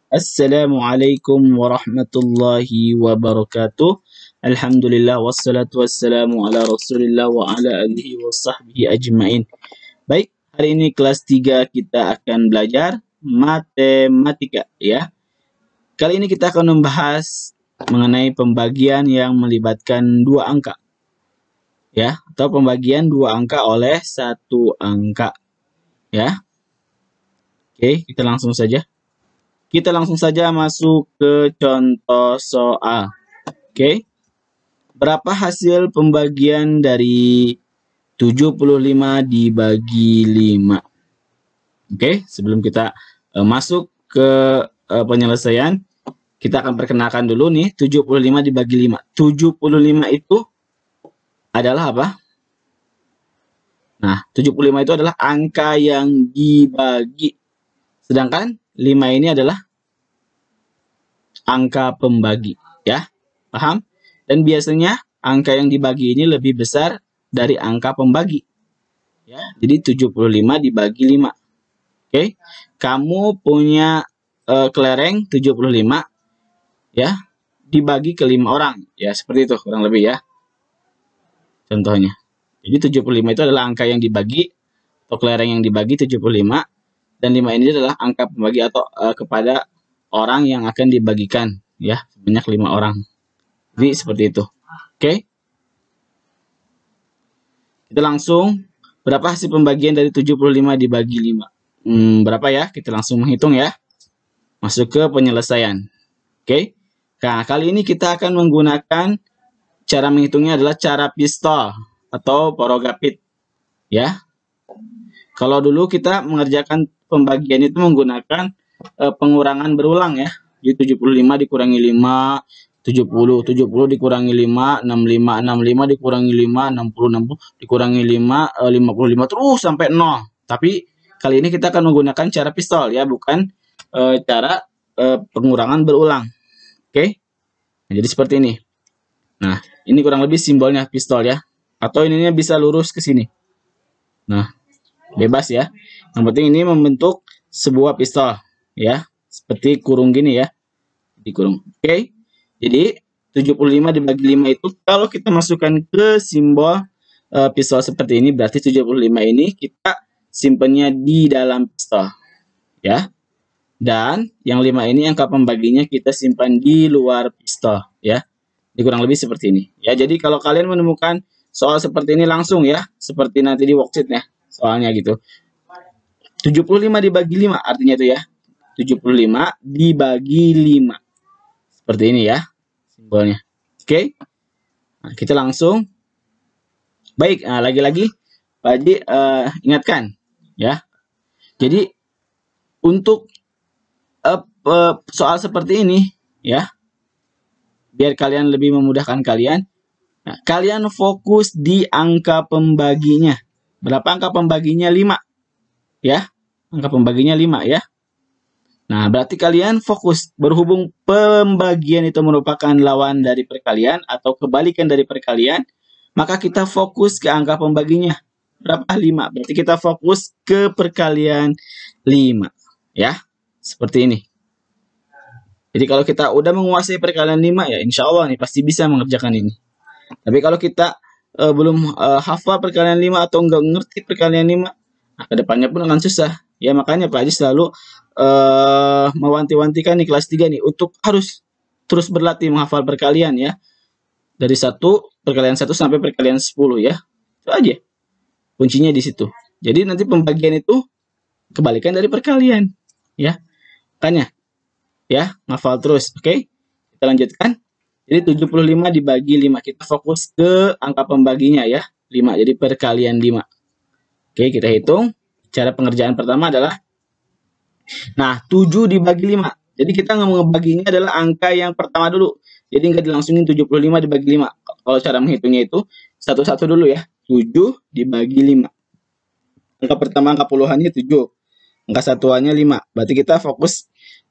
Assalamualaikum warahmatullahi wabarakatuh. Alhamdulillah wassalatu wassalamu ala Rasulillah wa ala alihi wa sahbihi ajmain. Baik, hari ini kelas 3 kita akan belajar matematika ya. Kali ini kita akan membahas mengenai pembagian yang melibatkan dua angka. Ya, atau pembagian dua angka oleh satu angka. Ya. Oke, kita langsung saja. Kita langsung saja masuk ke contoh soal. Oke. Berapa hasil pembagian dari 75 dibagi 5? Oke, sebelum kita masuk ke penyelesaian, kita akan perkenalkan dulu nih 75 dibagi 5. 75 itu adalah apa? Nah, 75 itu adalah angka yang dibagi. Sedangkan 5 ini adalah angka pembagi, ya. Paham? Dan biasanya angka yang dibagi ini lebih besar dari angka pembagi. Ya, jadi 75 dibagi 5. Oke. Kamu punya kelereng 75 ya, dibagi ke 5 orang. Ya, seperti itu kurang lebih ya. Contohnya. Jadi 75 itu adalah angka yang dibagi atau kelereng yang dibagi 75. Dan 5 ini adalah angka pembagi atau kepada orang yang akan dibagikan ya, sebanyak 5 orang. Jadi seperti itu. Oke. Kita langsung, berapa hasil pembagian dari 75 dibagi 5? Berapa ya? Kita langsung menghitung ya. Masuk ke penyelesaian. Oke. Nah, kali ini kita akan menggunakan cara menghitungnya adalah cara pistol atau porogapit ya. Kalau dulu kita mengerjakan pembagian itu menggunakan pengurangan berulang ya. Jadi 75 dikurangi 5, 70 dikurangi 5, 65 dikurangi 5, 60 dikurangi 5, 55 terus sampai 0. Tapi kali ini kita akan menggunakan cara pistol ya, bukan cara pengurangan berulang. Oke. Nah, jadi seperti ini. Nah, ini kurang lebih simbolnya pistol ya. Atau ininya bisa lurus ke sini. Nah, bebas ya. Yang penting ini membentuk sebuah pistol ya. Seperti kurung gini ya. Dikurung. Oke. Jadi 75 dibagi 5 itu kalau kita masukkan ke simbol pistol seperti ini, berarti 75 ini kita simpennya di dalam pistol. Ya. Dan yang 5 ini angka pembaginya kita simpan di luar pistol ya. Ini kurang lebih seperti ini. Ya, jadi kalau kalian menemukan soal seperti ini langsung ya, seperti nanti di worksheet ya, soalnya gitu. 75 dibagi 5 artinya itu ya. 75 dibagi 5. Seperti ini ya simbolnya. Oke. Nah, kita langsung. Baik, nah, lagi-lagi Pak Haji ingatkan ya. Jadi untuk soal seperti ini ya, biar kalian lebih memudahkan kalian. Nah, kalian fokus di angka pembaginya. Berapa angka pembaginya? 5. Ya. Angka pembaginya 5 ya. Nah, berarti kalian fokus. Berhubung pembagian itu merupakan lawan dari perkalian atau kebalikan dari perkalian, maka kita fokus ke angka pembaginya. Berapa? 5. Berarti kita fokus ke perkalian 5. Ya. Seperti ini. Jadi kalau kita udah menguasai perkalian 5 ya insya Allah nih pasti bisa mengerjakan ini. Tapi kalau kita belum hafal perkalian 5 atau nggak ngerti perkalian 5, nah, kedepannya pun akan susah. Ya makanya Pak Haji selalu mewanti-wantikan di kelas 3 nih untuk harus terus berlatih menghafal perkalian ya. Dari perkalian 1 sampai perkalian 10 ya. Itu aja. Kuncinya di situ. Jadi nanti pembagian itu kebalikan dari perkalian ya. Makanya ya, ngafal terus, oke? Kita lanjutkan. Jadi 75 dibagi 5. Kita fokus ke angka pembaginya ya. 5, jadi perkalian 5. Oke, kita hitung. Cara pengerjaan pertama adalah, nah, 7 dibagi 5. Jadi kita ngebaginya adalah angka yang pertama dulu. Jadi nggak dilangsungin 75 dibagi 5. Kalau cara menghitungnya itu, satu-satu dulu ya. 7 dibagi 5. Angka pertama, angka puluhannya 7. Angka satuannya 5. Berarti kita fokus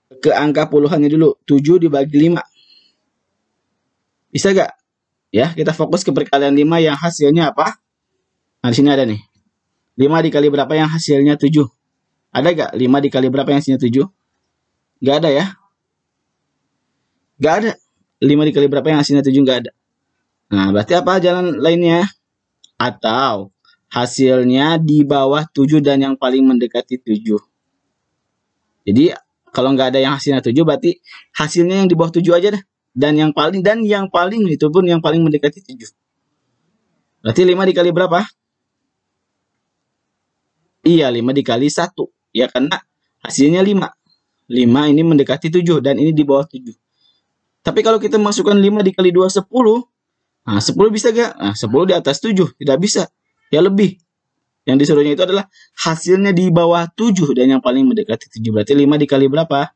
ke angka puluhannya dulu. 7 dibagi 5. Bisa gak? Ya, kita fokus ke perkalian 5 yang hasilnya apa? Nah, di sini ada nih. 5 dikali berapa yang hasilnya 7? Ada gak? 5 dikali berapa yang hasilnya 7? Nggak ada ya. Nggak ada. 5 dikali berapa yang hasilnya 7? Nggak ada. Nah, berarti apa jalan lainnya? Atau hasilnya di bawah 7 dan yang paling mendekati 7. Jadi, kalau nggak ada yang hasilnya 7, berarti hasilnya yang di bawah 7 aja dah. Dan yang paling itu pun yang paling mendekati 7. Berarti 5 dikali berapa? Iya, 5 dikali 1. Ya, karena hasilnya 5. 5 ini mendekati 7 dan ini di bawah 7. Tapi kalau kita masukkan 5 dikali 2, 10. Nah, 10 bisa gak? Nah, 10 di atas 7. Tidak bisa. Ya lebih. Yang disuruhnya itu adalah hasilnya di bawah 7 dan yang paling mendekati 7. Berarti 5 dikali berapa?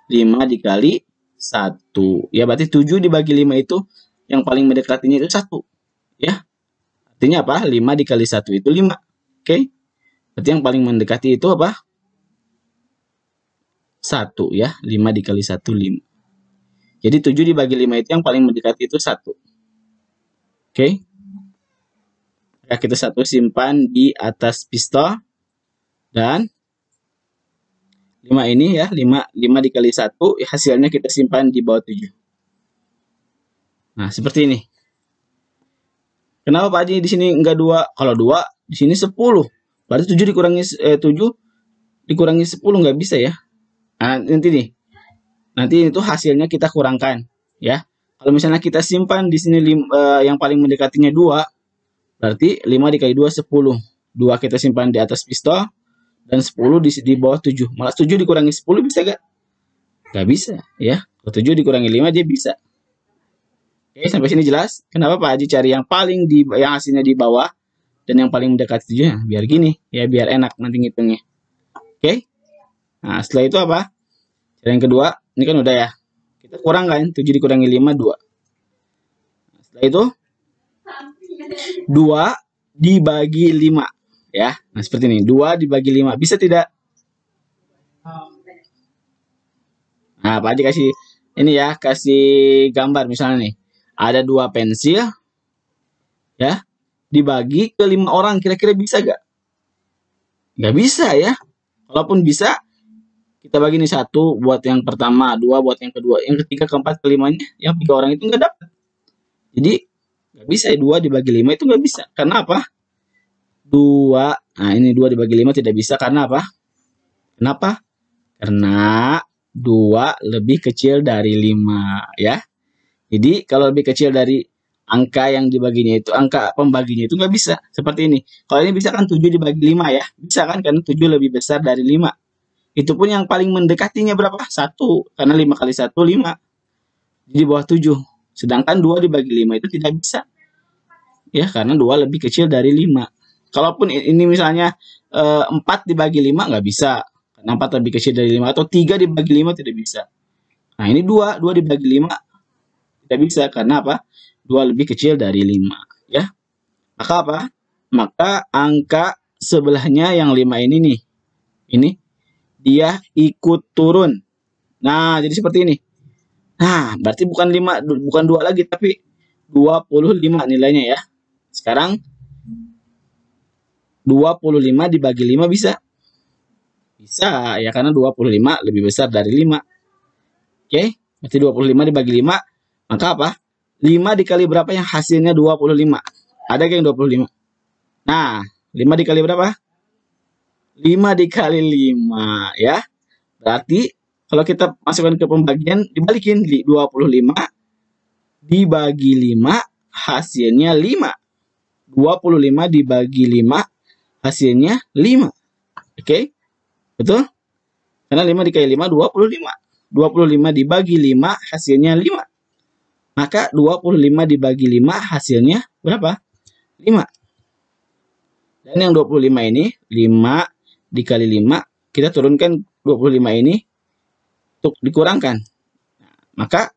5 dikali 1. Ya, berarti 7 dibagi 5 itu yang paling mendekatinya itu 1. Ya. Artinya apa? 5 dikali 1 itu 5. Oke. Berarti yang paling mendekati itu apa? 1 ya. 5 dikali 1, 5. Jadi 7 dibagi 5 itu yang paling mendekati itu 1. Oke. Ya, kita satu simpan di atas pistol. Dan 5 ini ya, 5 dikali 1, hasilnya kita simpan di bawah 7. Nah, seperti ini. Kenapa Pak Haji di sini enggak 2? Kalau 2, di sini 10. Berarti 7 dikurangi 10 nggak bisa ya. Nah, nanti nih. Nanti itu hasilnya kita kurangkan ya. Kalau misalnya kita simpan di sini yang paling mendekatinya 2, berarti 5 dikali 2, 10. 2 kita simpan di atas pistol dan 10 di bawah 7. Malah 7 dikurangi 10 bisa gak? Gak bisa ya. Kalau 7 dikurangi 5 dia bisa. Oke, sampai sini jelas? Kenapa Pak Haji cari yang yang hasilnya di bawah dan yang paling mendekati 7-nya? Biar gini ya, biar enak nanti ngitungnya. Oke. Nah, setelah itu apa? Cara yang kedua, ini kan udah ya. Kita kurangkan 7 dikurangi 5, 2. Nah, setelah itu 2 dibagi 5 ya. Nah, seperti ini. 2 dibagi 5. Bisa tidak? Nah, Pak Haji kasih ini ya, kasih gambar misalnya nih. Ada 2 pensil ya, dibagi ke 5 orang. Kira-kira bisa gak? Gak bisa ya. Kalaupun bisa, kita bagi nih 1 buat yang pertama, 2 buat yang kedua, yang ketiga, keempat, kelimanya, yang 3 orang itu nggak dapat. Jadi nggak bisa ya, 2 dibagi 5 itu nggak bisa. Karena apa? 2, nah ini 2 dibagi 5 tidak bisa. Karena apa? Kenapa? Karena 2 lebih kecil dari 5 ya. Jadi kalau lebih kecil dari angka yang dibaginya itu, angka pembaginya itu nggak bisa. Seperti ini. Kalau ini bisa kan 7 dibagi 5 ya. Bisa kan? Karena 7 lebih besar dari 5. Itu pun yang paling mendekatinya berapa? 1. Karena 5 kali 1, 5. Jadi bawah 7. Sedangkan 2 dibagi 5 itu tidak bisa. Ya, karena 2 lebih kecil dari 5. Kalaupun ini misalnya 4 dibagi 5 nggak bisa. Karena 4 lebih kecil dari 5. Atau 3 dibagi 5 tidak bisa. Nah, ini 2 dibagi 5 tidak bisa. Karena apa? 2 lebih kecil dari 5. Ya. Maka apa? Maka angka sebelahnya yang 5 ini nih. Ini dia ikut turun. Nah, jadi seperti ini. Nah, berarti bukan 2 lagi, tapi 25 nilainya ya. Sekarang 25 dibagi 5 bisa? Bisa, ya karena 25 lebih besar dari 5. Oke, berarti 25 dibagi 5, maka apa? 5 dikali berapa yang hasilnya 25? Ada yang 25? Nah, 5 dikali berapa? 5 dikali 5 ya. Berarti kalau kita masukkan ke pembagian, dibalikin 25 dibagi 5 hasilnya 5. 25 dibagi 5 hasilnya 5. Oke? Betul? Karena 5 dikali 5 25. 25 dibagi 5 hasilnya 5. Maka 25 dibagi 5 hasilnya berapa? 5. Dan yang 25 ini 5 dikali 5, kita turunkan 25 ini untuk dikurangkan. Nah, maka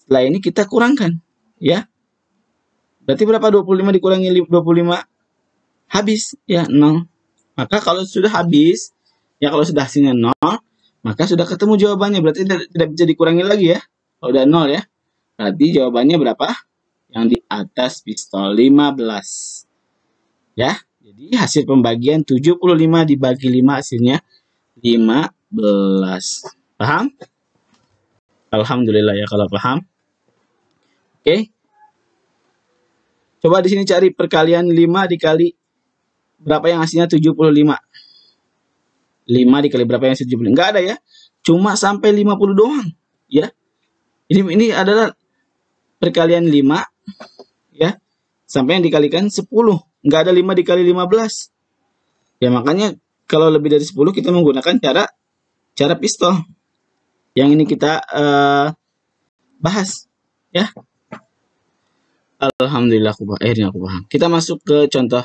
setelah ini kita kurangkan, ya. Berarti berapa 25 dikurangi 25? Habis, ya 0. Maka kalau sudah habis, ya kalau sudah hasilnya 0, maka sudah ketemu jawabannya. Berarti tidak bisa dikurangi lagi ya. Kalau udah 0 ya. Berarti jawabannya berapa? Yang di atas pistol 15. Ya. Jadi hasil pembagian 75 dibagi 5 hasilnya 15. Paham? Alhamdulillah ya kalau paham. Oke. Coba di sini cari perkalian 5 dikali berapa yang hasilnya 75. 5 dikali berapa yang 75? Enggak ada ya. Cuma sampai 50 doang, ya. Ini adalah perkalian 5 ya. Sampai yang dikalikan 10. Enggak ada 5 dikali 15. Ya makanya kalau lebih dari 10 kita menggunakan cara pistol. Yang ini kita bahas, ya. Alhamdulillah akhirnya aku paham. Kita masuk ke contoh.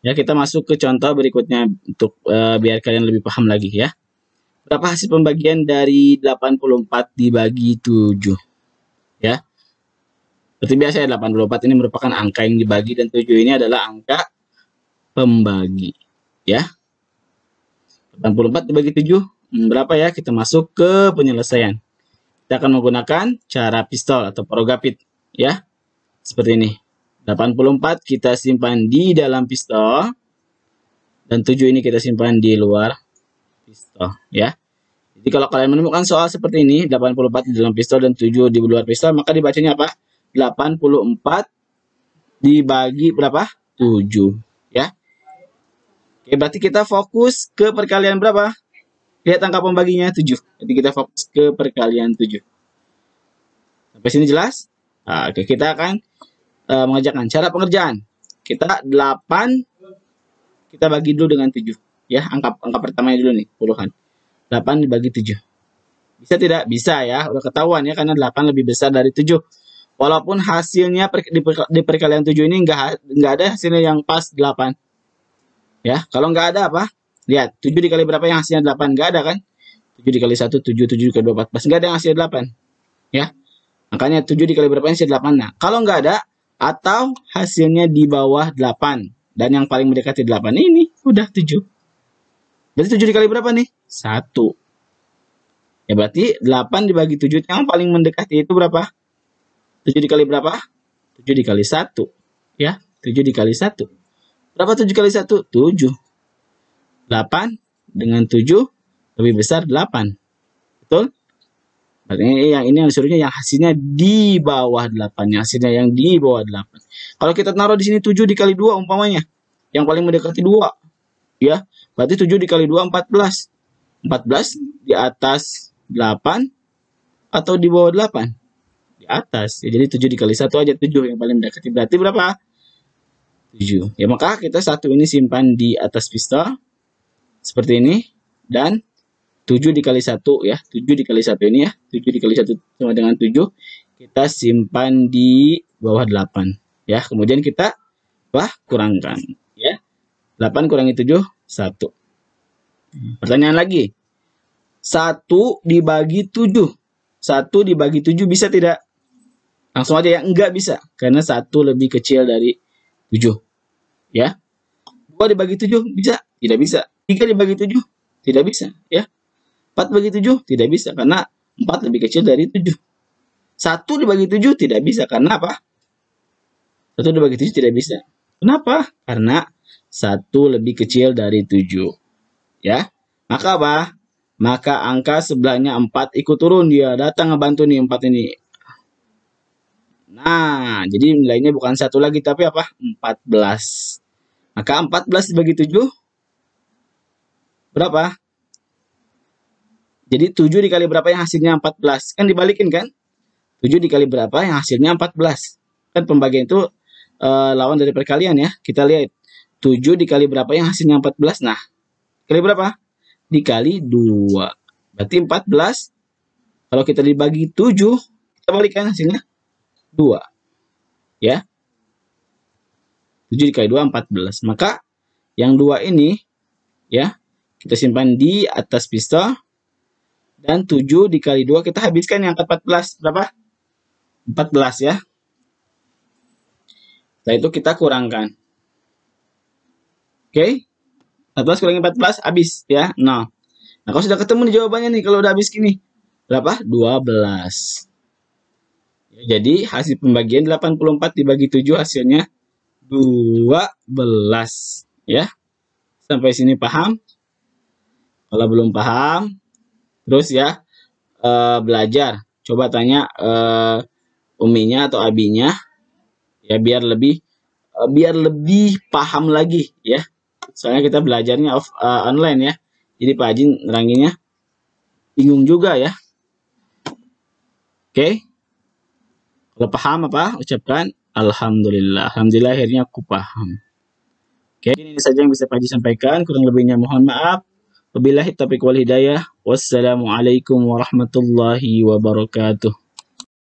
Ya, kita masuk ke contoh berikutnya untuk biar kalian lebih paham lagi ya. Berapa hasil pembagian dari 84 dibagi 7? Ya. Seperti biasa ya, 84 ini merupakan angka yang dibagi dan 7 ini adalah angka pembagi. Ya. 84 dibagi 7 berapa ya? Kita masuk ke penyelesaian. Kita akan menggunakan cara pistol atau porogapit ya. Seperti ini. 84 kita simpan di dalam pistol dan 7 ini kita simpan di luar pistol ya. Jadi kalau kalian menemukan soal seperti ini, 84 di dalam pistol dan 7 di luar pistol, maka dibacanya apa? 84 dibagi berapa? 7 ya. Oke, berarti kita fokus ke perkalian berapa? Lihat angka pembaginya 7. Jadi kita fokus ke perkalian 7. Sampai sini jelas? Nah, oke, kita akan mengerjakan cara pengerjaan. Kita 8 kita bagi dulu dengan 7 ya. Angka pertamanya dulu nih, puluhan. 8 dibagi 7. Bisa tidak? Bisa ya. Udah ketahuan ya karena 8 lebih besar dari 7. Walaupun hasilnya di perkalian 7 ini enggak ada hasilnya yang pas 8. Ya, kalau enggak ada apa? Lihat, 7 dikali berapa yang hasilnya 8? Enggak ada kan? 7 dikali 1, 7, 7 dikali 2, 14. Enggak ada yang hasilnya 8. Ya. Makanya 7 dikali berapa yang hasilnya 8? Nah, kalau enggak ada atau hasilnya di bawah 8 dan yang paling mendekati 8 ini udah 7. Berarti 7 dikali berapa nih? 1. Ya berarti 8 dibagi 7 yang paling mendekati itu berapa? 7 dikali berapa? 7 dikali 1. Ya, 7 dikali 1. Berapa 7 kali 1? 7. 8 dengan 7 lebih besar 8. Betul? Berarti yang ini yang disuruhnya yang hasilnya di bawah 8. Yang hasilnya yang di bawah 8. Kalau kita taruh di sini 7 dikali 2 umpamanya. Yang paling mendekati 2. Ya, berarti 7 dikali 2, 14. 14 di atas 8 atau di bawah 8? Di atas. Ya, jadi 7 dikali 1 aja 7 yang paling mendekati. Berarti berapa? 7. Ya, maka kita 1 ini simpan di atas pistol. Seperti ini. Dan 7 dikali 1 ya. 7 dikali 1 ini ya. 7 dikali 1 sama dengan 7. Kita simpan di bawah 8. Ya, kemudian kita kurangkan. Ya. 8 kurangi 7, 1. Pertanyaan lagi. 1 dibagi 7. 1 dibagi 7 bisa tidak? Langsung aja ya. Enggak bisa. Karena 1 lebih kecil dari 7. Ya. 2 dibagi 7 bisa? Tidak bisa. 3 dibagi 7? Tidak bisa. Ya. 4 bagi 7 tidak bisa karena 4 lebih kecil dari 7. 1 dibagi 7 tidak bisa karena apa? 1 dibagi 7 tidak bisa. Kenapa? Karena 1 lebih kecil dari 7. Ya. Maka apa? Maka angka sebelahnya 4 ikut turun. Dia datang ngebantu nih 4 ini. Nah, jadi nilainya bukan 1 lagi tapi apa? 14. Maka 14 dibagi 7 berapa? Jadi 7 dikali berapa yang hasilnya 14? Kan dibalikin kan? 7 dikali berapa yang hasilnya 14? Kan pembagian itu lawan dari perkalian ya. Kita lihat. 7 dikali berapa yang hasilnya 14? Nah, kali berapa? Dikali 2. Berarti 14. Kalau kita dibagi 7, kita balikan hasilnya 2. Ya. 7 dikali 2, 14. Maka yang 2 ini, ya, kita simpan di atas pistol. Dan 7 dikali 2 kita habiskan yang ke 14. Berapa? 14 ya. Setelah itu kita kurangkan. Oke. 14 kurangi 14 habis ya. 0. Nah, kalau sudah ketemu nih jawabannya nih kalau udah habis gini. Berapa? 12. Ya, jadi hasil pembagian 84 dibagi 7 hasilnya 12 ya. Sampai sini paham? Kalau belum paham, Terus ya, belajar. Coba tanya uminya atau abinya ya biar lebih paham lagi ya. Soalnya kita belajarnya online ya. Jadi Pak Haji neranginnya bingung juga ya. Oke. Kalau paham apa? Ucapkan alhamdulillah. Alhamdulillah akhirnya aku paham. Oke, ini saja yang bisa Pak Haji sampaikan. Kurang lebihnya mohon maaf. Wabillahi taufiq wal hidayah. Wassalamualaikum warahmatullahi wabarakatuh.